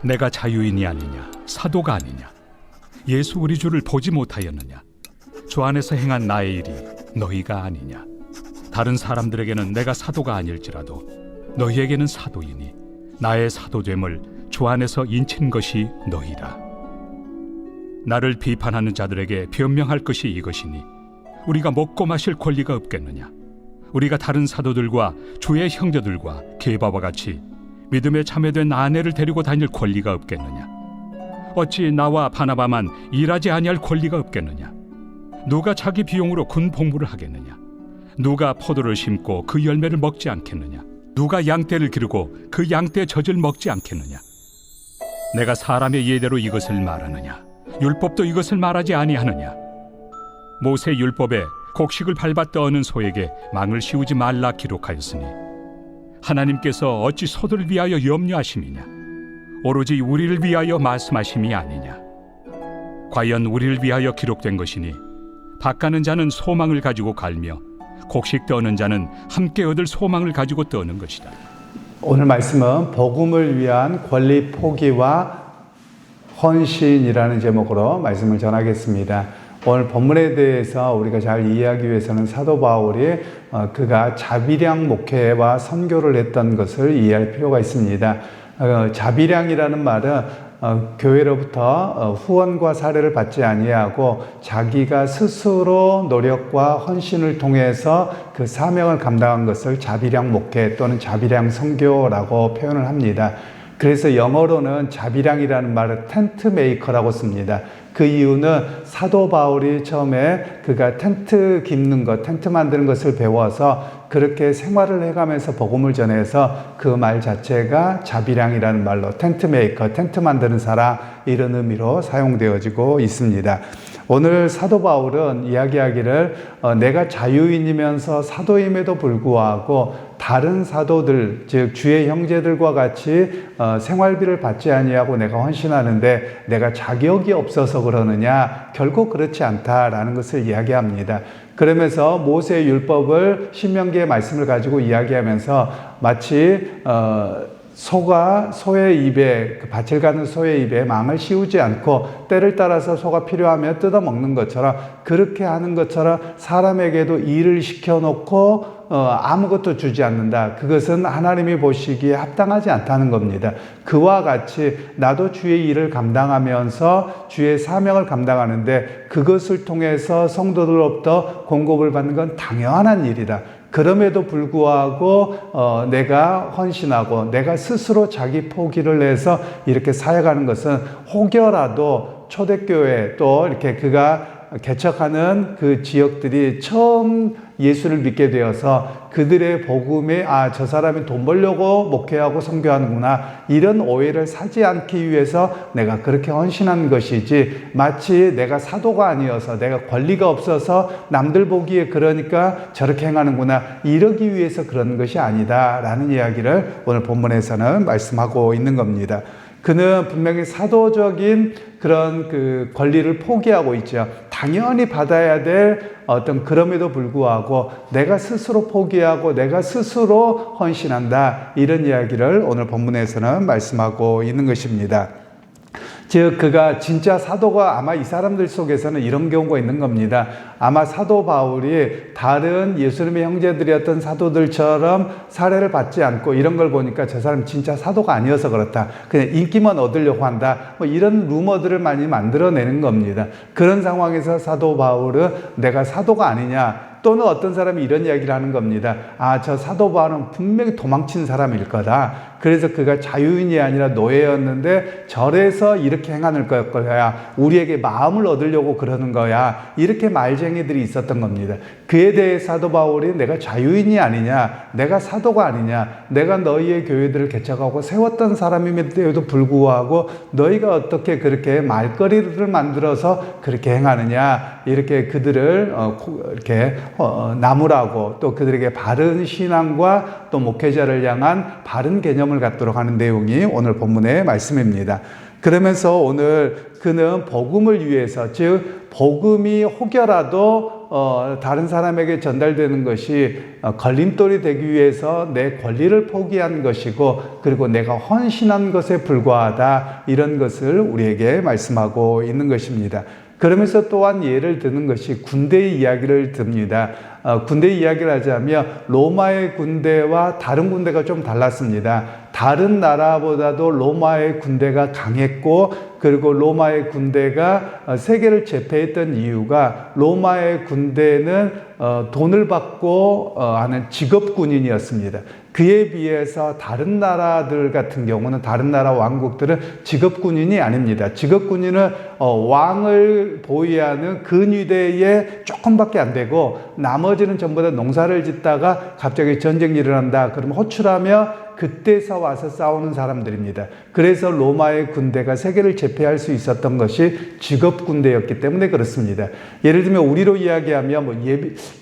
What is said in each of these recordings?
내가 자유인이 아니냐, 사도가 아니냐, 예수 우리 주를 보지 못하였느냐, 주 안에서 행한 나의 일이 너희가 아니냐. 다른 사람들에게는 내가 사도가 아닐지라도 너희에게는 사도이니 나의 사도됨을 주 안에서 인친 것이 너희라. 나를 비판하는 자들에게 변명할 것이 이것이니 우리가 먹고 마실 권리가 없겠느냐. 우리가 다른 사도들과 주의 형제들과 게바와 같이 믿음에 참여된 아내를 데리고 다닐 권리가 없겠느냐. 어찌 나와 바나바만 일하지 아니할 권리가 없겠느냐. 누가 자기 비용으로 군 복무를 하겠느냐. 누가 포도를 심고 그 열매를 먹지 않겠느냐. 누가 양떼를 기르고 그 양떼 젖을 먹지 않겠느냐. 내가 사람의 예대로 이것을 말하느냐. 율법도 이것을 말하지 아니하느냐. 모세 율법에 곡식을 밟아 떠는 소에게 망을 씌우지 말라 기록하였으니 하나님께서 어찌 소들을 위하여 염려하심이냐. 오로지 우리를 위하여 말씀하심이 아니냐. 과연 우리를 위하여 기록된 것이니 밭가는 자는 소망을 가지고 갈며 곡식 떠는 자는 함께 얻을 소망을 가지고 떠는 것이다. 오늘 말씀은 복음을 위한 권리 포기와 헌신이라는 제목으로 말씀을 전하겠습니다. 오늘 본문에 대해서 우리가 잘 이해하기 위해서는 사도 바울이 그가 자비량 목회와 선교를 했던 것을 이해할 필요가 있습니다. 자비량이라는 말은 교회로부터 후원과 사례를 받지 아니하고 자기가 스스로 노력과 헌신을 통해서 그 사명을 감당한 것을 자비량 목회 또는 자비량 선교라고 표현을 합니다. 그래서 영어로는 자비량이라는 말을 텐트 메이커라고 씁니다. 그 이유는 사도 바울이 처음에 그가 텐트 깁는 것, 텐트 만드는 것을 배워서 그렇게 생활을 해가면서 복음을 전해서 그 말 자체가 자비량이라는 말로 텐트 메이커, 텐트 만드는 사람 이런 의미로 사용되어지고 있습니다. 오늘 사도 바울은 이야기하기를 내가 자유인이면서 사도임에도 불구하고 다른 사도들, 즉 주의 형제들과 같이 생활비를 받지 아니하고 내가 헌신하는데 내가 자격이 없어서 그러느냐? 결국 그렇지 않다라는 것을 이야기합니다. 그러면서 모세의 율법을 신명기의 말씀을 가지고 이야기하면서 마치 소가 소의 입에, 그 밭을 가는 소의 입에 망을 씌우지 않고 때를 따라서 소가 필요하면 뜯어 먹는 것처럼 그렇게 하는 것처럼 사람에게도 일을 시켜놓고 아무것도 주지 않는다. 그것은 하나님이 보시기에 합당하지 않다는 겁니다. 그와 같이 나도 주의 일을 감당하면서 주의 사명을 감당하는데 그것을 통해서 성도들로부터 공급을 받는 건 당연한 일이다. 그럼에도 불구하고 내가 헌신하고 내가 스스로 자기 포기를 해서 이렇게 사역하는 것은 혹여라도 초대교회 또 이렇게 그가 개척하는 그 지역들이 처음 예수를 믿게 되어서 그들의 복음에 저 사람이 돈 벌려고 목회하고 선교하는구나 이런 오해를 사지 않기 위해서 내가 그렇게 헌신한 것이지 마치 내가 사도가 아니어서 내가 권리가 없어서 남들 보기에 그러니까 저렇게 행하는구나 이러기 위해서 그런 것이 아니다 라는 이야기를 오늘 본문에서는 말씀하고 있는 겁니다. 그는 분명히 사도적인 그런 그 권리를 포기하고 있죠. 당연히 받아야 될 어떤 그럼에도 불구하고 내가 스스로 포기하고 내가 스스로 헌신한다. 이런 이야기를 오늘 본문에서는 말씀하고 있는 것입니다. 즉 그가 진짜 사도가 아마 이 사람들 속에서는 이런 경우가 있는 겁니다. 아마 사도 바울이 다른 예수님의 형제들이었던 사도들처럼 사례를 받지 않고 이런 걸 보니까 저 사람 진짜 사도가 아니어서 그렇다. 그냥 인기만 얻으려고 한다. 뭐 이런 루머들을 많이 만들어내는 겁니다. 그런 상황에서 사도 바울은 내가 사도가 아니냐 또는 어떤 사람이 이런 이야기를 하는 겁니다. 저 사도 바울은 분명히 도망친 사람일 거다. 그래서 그가 자유인이 아니라 노예였는데 절에서 이렇게 행하는 거야. 우리에게 마음을 얻으려고 그러는 거야. 이렇게 말쟁이들이 있었던 겁니다. 그에 대해 사도 바울이 내가 자유인이 아니냐, 내가 사도가 아니냐, 내가 너희의 교회들을 개척하고 세웠던 사람임에도 불구하고 너희가 어떻게 그렇게 말거리를 만들어서 그렇게 행하느냐, 이렇게 그들을 이렇게 나무라고 또 그들에게 바른 신앙과 또 목회자를 향한 바른 개념을 갖도록 하는 내용이 오늘 본문의 말씀입니다. 그러면서 오늘 그는 복음을 위해서 즉 복음이 혹여라도 다른 사람에게 전달되는 것이 걸림돌이 되기 위해서 내 권리를 포기한 것이고 그리고 내가 헌신한 것에 불과하다 이런 것을 우리에게 말씀하고 있는 것입니다. 그러면서 또한 예를 드는 것이 군대의 이야기를 듭니다. 군대 이야기를 하자면 로마의 군대와 다른 군대가 좀 달랐습니다. 다른 나라보다도 로마의 군대가 강했고 그리고 로마의 군대가 세계를 제패했던 이유가 로마의 군대는 돈을 받고 하는 직업군인이었습니다. 그에 비해서 다른 나라들 같은 경우는 다른 나라 왕국들은 직업군인이 아닙니다. 직업군인은 왕을 보위하는 근위대에 조금밖에 안 되고 나머지는 전부 다 농사를 짓다가 갑자기 전쟁이 일어난다. 그러면 호출하며 그때서 와서 싸우는 사람들입니다. 그래서 로마의 군대가 세계를 제패할 수 있었던 것이 직업 군대였기 때문에 그렇습니다. 예를 들면 우리로 이야기하면 뭐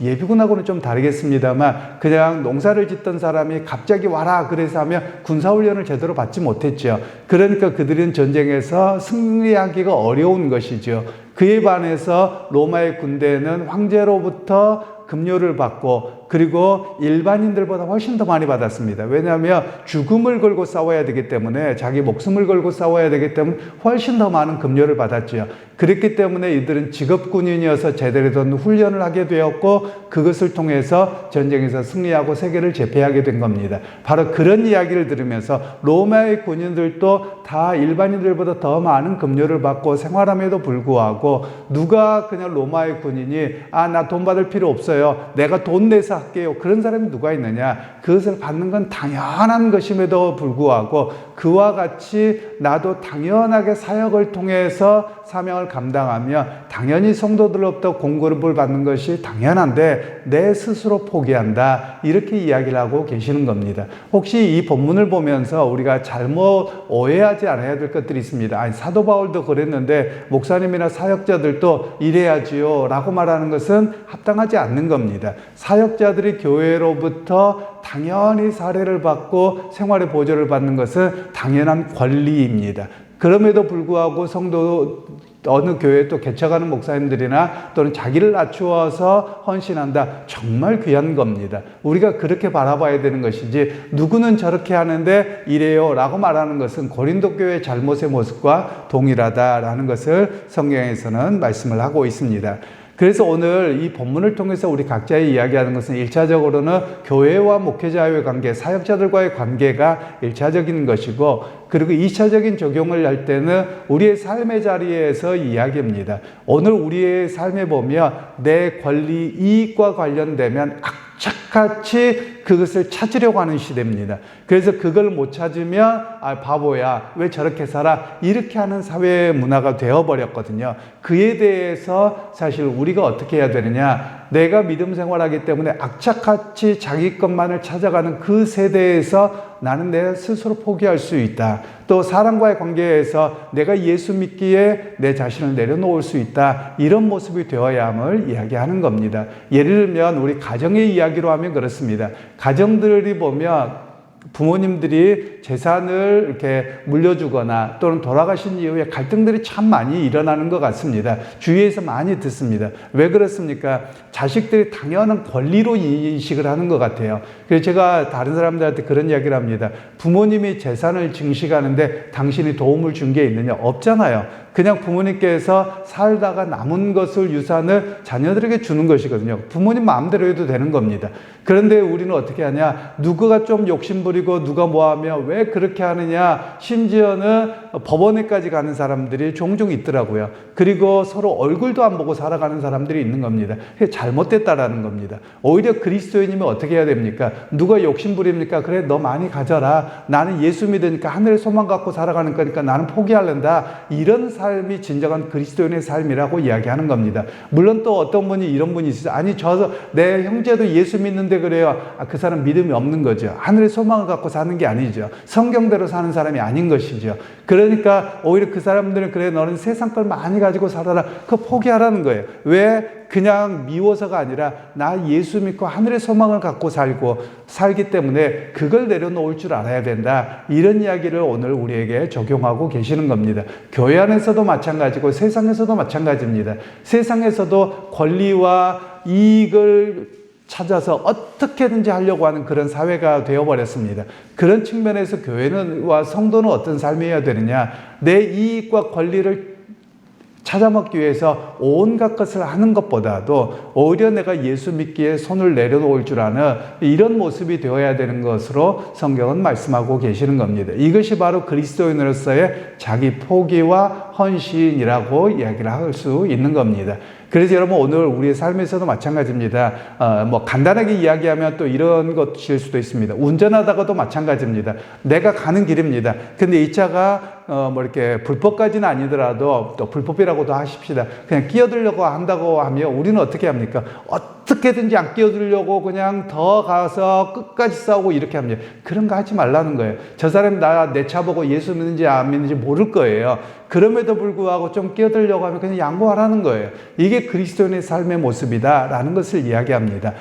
예비군하고는 좀 다르겠습니다만 그냥 농사를 짓던 사람이 갑자기 와라 그래서 하면 군사훈련을 제대로 받지 못했죠. 그러니까 그들은 전쟁에서 승리하기가 어려운 것이죠. 그에 반해서 로마의 군대는 황제로부터 급료를 받고 그리고 일반인들보다 훨씬 더 많이 받았습니다. 왜냐하면 죽음을 걸고 싸워야 되기 때문에 자기 목숨을 걸고 싸워야 되기 때문에 훨씬 더 많은 급료를 받았죠. 그렇기 때문에 이들은 직업군인이어서 제대로 된 훈련을 하게 되었고 그것을 통해서 전쟁에서 승리하고 세계를 제패하게 된 겁니다. 바로 그런 이야기를 들으면서 로마의 군인들도 다 일반인들보다 더 많은 급료를 받고 생활함에도 불구하고 누가 그냥 로마의 군인이 나 돈 받을 필요 없어요. 내가 돈 내서 할게요. 그런 사람이 누가 있느냐? 그것을 받는 건 당연한 것임에도 불구하고 그와 같이 나도 당연하게 사역을 통해서 사명을 감당하며 당연히 성도들로부터 공급을 받는 것이 당연한데 내 스스로 포기한다. 이렇게 이야기를 하고 계시는 겁니다. 혹시 이 본문을 보면서 우리가 잘못 오해하지 않아야 될 것들이 있습니다. 아니, 사도 바울도 그랬는데 목사님이나 사역자들도 이래야지요 라고 말하는 것은 합당하지 않는 겁니다. 사역자들이 교회로부터 당연히 사례를 받고 생활의 보조를 받는 것은 당연한 권리입니다. 그럼에도 불구하고 성도 어느 교회에 또 개척하는 목사님들이나 또는 자기를 낮추어서 헌신한다. 정말 귀한 겁니다. 우리가 그렇게 바라봐야 되는 것이지 누구는 저렇게 하는데 이래요 라고 말하는 것은 고린도 교회의 잘못의 모습과 동일하다라는 것을 성경에서는 말씀을 하고 있습니다. 그래서 오늘 이 본문을 통해서 우리 각자의 이야기하는 것은 1차적으로는 교회와 목회자의 관계, 사역자들과의 관계가 1차적인 것이고 그리고 2차적인 적용을 할 때는 우리의 삶의 자리에서 이야기입니다. 오늘 우리의 삶에 보면 내 권리, 이익과 관련되면 악착같이 그것을 찾으려고 하는 시대입니다. 그래서 그걸 못 찾으면 바보야 왜 저렇게 살아 이렇게 하는 사회 문화가 되어버렸거든요. 그에 대해서 사실 우리가 어떻게 해야 되느냐, 내가 믿음 생활하기 때문에 악착같이 자기 것만을 찾아가는 그 세대에서 나는 내 스스로 포기할 수 있다. 또 사람과의 관계에서 내가 예수 믿기에 내 자신을 내려놓을 수 있다. 이런 모습이 되어야 함을 이야기하는 겁니다. 예를 들면 우리 가정의 이야기로 하면 그렇습니다. 가정들이 보면 부모님들이 재산을 이렇게 물려주거나 또는 돌아가신 이후에 갈등들이 참 많이 일어나는 것 같습니다. 주위에서 많이 듣습니다. 왜 그렇습니까? 자식들이 당연한 권리로 인식을 하는 것 같아요. 그래서 제가 다른 사람들한테 그런 이야기를 합니다. 부모님이 재산을 증식하는데 당신이 도움을 준 게 있느냐? 없잖아요. 그냥 부모님께서 살다가 남은 것을 유산을 자녀들에게 주는 것이거든요. 부모님 마음대로 해도 되는 겁니다. 그런데 우리는 어떻게 하냐? 누구가 좀 욕심부리고 누가 뭐하면 왜 그렇게 하느냐? 심지어는 법원에까지 가는 사람들이 종종 있더라고요. 그리고 서로 얼굴도 안 보고 살아가는 사람들이 있는 겁니다. 그게 잘못됐다라는 겁니다. 오히려 그리스도인이면 어떻게 해야 됩니까? 누가 욕심부립니까? 그래 너 많이 가져라. 나는 예수 믿으니까 하늘의 소망 갖고 살아가는 거니까 나는 포기하려다. 이런 삶이 진정한 그리스도인의 삶이라고 이야기하는 겁니다. 물론 또 어떤 분이 이런 분이 있어요. 아니 내 형제도 예수 믿는데 그래요. 그 사람 믿음이 없는 거죠. 하늘의 소망을 갖고 사는 게 아니죠. 성경대로 사는 사람이 아닌 것이죠. 그러니까 오히려 그 사람들은 그래 너는 세상 걸 많이 가지고 살아라. 그거 포기하라는 거예요. 왜? 그냥 미워서가 아니라 나 예수 믿고 하늘의 소망을 갖고 살기 때문에 그걸 내려놓을 줄 알아야 된다. 이런 이야기를 오늘 우리에게 적용하고 계시는 겁니다. 교회 안에서도 마찬가지고 세상에서도 마찬가지입니다. 세상에서도 권리와 이익을 찾아서 어떻게든지 하려고 하는 그런 사회가 되어버렸습니다. 그런 측면에서 교회와 성도는 어떤 삶이어야 되느냐? 내 이익과 권리를 찾아먹기 위해서 온갖 것을 하는 것보다도 오히려 내가 예수 믿기에 손을 내려놓을 줄 아는 이런 모습이 되어야 되는 것으로 성경은 말씀하고 계시는 겁니다. 이것이 바로 그리스도인으로서의 자기 포기와 헌신이라고 이야기를 할 수 있는 겁니다. 그래서 여러분 오늘 우리의 삶에서도 마찬가지입니다. 간단하게 이야기하면 또 이런 것일 수도 있습니다. 운전하다가도 마찬가지입니다. 내가 가는 길입니다. 근데 이 차가 이렇게 불법까지는 아니더라도 또 불법이라고도 하십시다. 그냥 끼어들려고 한다고 하면 우리는 어떻게 합니까? 어떻게든지 안 끼어들려고 그냥 더 가서 끝까지 싸우고 이렇게 합니다. 그런 거 하지 말라는 거예요. 저 사람 내 차 보고 예수 믿는지 안 믿는지 모를 거예요. 그럼에도 불구하고 좀 끼어들려고 하면 그냥 양보하라는 거예요. 이게 그리스도인의 삶의 모습이다라는 것을 이야기합니다.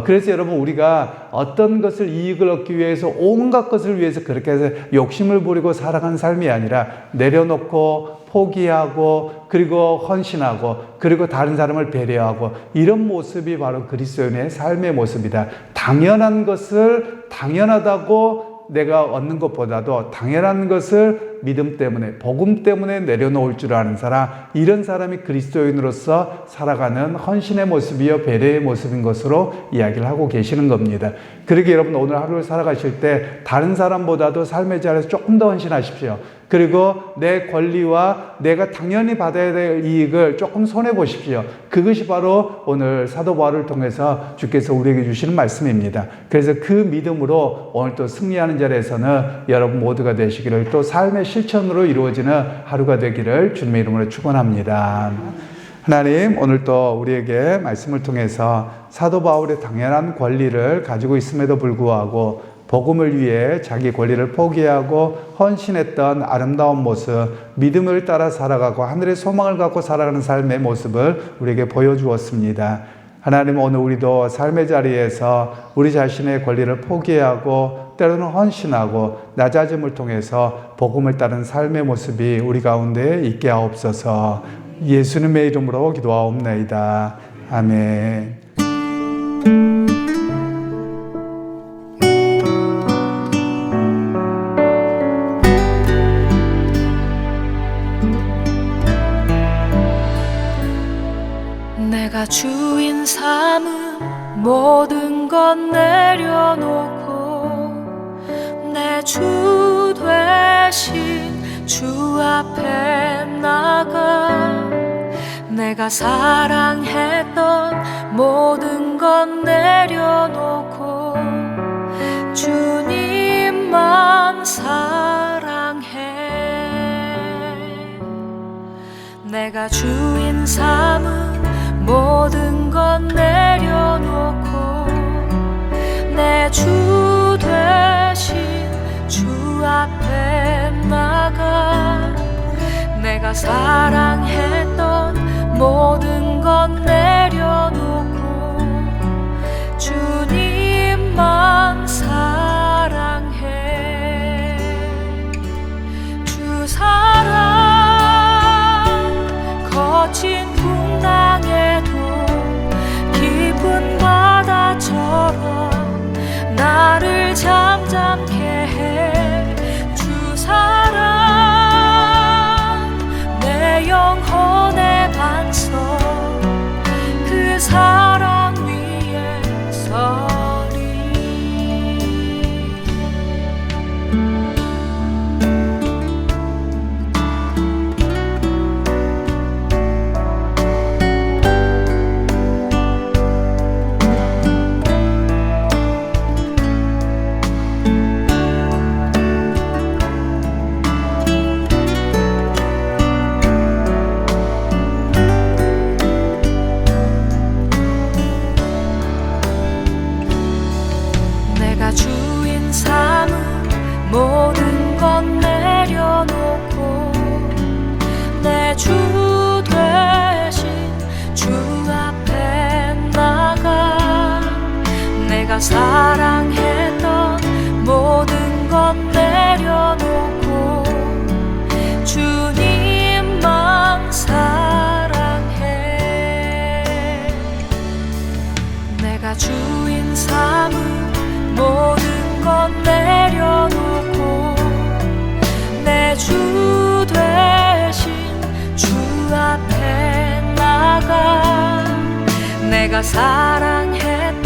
그래서 여러분 우리가 어떤 것을 이익을 얻기 위해서 온갖 것을 위해서 그렇게 해서 욕심을 부리고 살아가는 삶이 아니라 내려놓고 포기하고 그리고 헌신하고 그리고 다른 사람을 배려하고 이런 모습이 바로 그리스도인의 삶의 모습이다. 당연한 것을 당연하다고 내가 얻는 것보다도 당연한 것을 믿음 때문에 복음 때문에 내려놓을 줄 아는 사람, 이런 사람이 그리스도인으로서 살아가는 헌신의 모습이요 배려의 모습인 것으로 이야기를 하고 계시는 겁니다. 그러게 여러분 오늘 하루를 살아가실 때 다른 사람보다도 삶의 자리에서 조금 더 헌신하십시오. 그리고 내 권리와 내가 당연히 받아야 될 이익을 조금 손해보십시오. 그것이 바로 오늘 사도 바울을 통해서 주께서 우리에게 주시는 말씀입니다. 그래서 그 믿음으로 오늘 또 승리하는 자리에서는 여러분 모두가 되시기를, 또 삶의 실천으로 이루어지는 하루가 되기를 주님의 이름으로 축원합니다. 하나님, 오늘 또 우리에게 말씀을 통해서 사도 바울의 당연한 권리를 가지고 있음에도 불구하고 복음을 위해 자기 권리를 포기하고 헌신했던 아름다운 모습, 믿음을 따라 살아가고 하늘의 소망을 갖고 살아가는 삶의 모습을 우리에게 보여주었습니다. 하나님, 오늘 우리도 삶의 자리에서 우리 자신의 권리를 포기하고 때로는 헌신하고 낮아짐을 통해서 복음을 따른 삶의 모습이 우리 가운데 있게 하옵소서. 예수님의 이름으로 기도하옵나이다. 아멘. 내가 주인 삼은 모든 것 내려놓고 내 주 되신 주 앞에 나가 내가 사랑했던 모든 것 내려놓고 주님만 사랑해. 내가 주인 삼은 모든 것 내려놓고 내 주 되신 주 앞에 나가 내가 사랑했던 모든 것 내려놓고 주님만 사랑해. 주 사랑 거친 풍랑에도 깊은 바다처럼 나를 잠잠케 해. 주 사랑 내 영혼의 반석 그 사랑 위에 서리. 내가 주인 삼은 모든 것 내려놓고 내 주 되신 주 앞에 나가 내가 사랑했던 모든 것 내려놓고 주님만 사랑해. 주인 삼은 모든 것 내려놓고 내 주 되신 주 앞에 나가 내가 사랑했던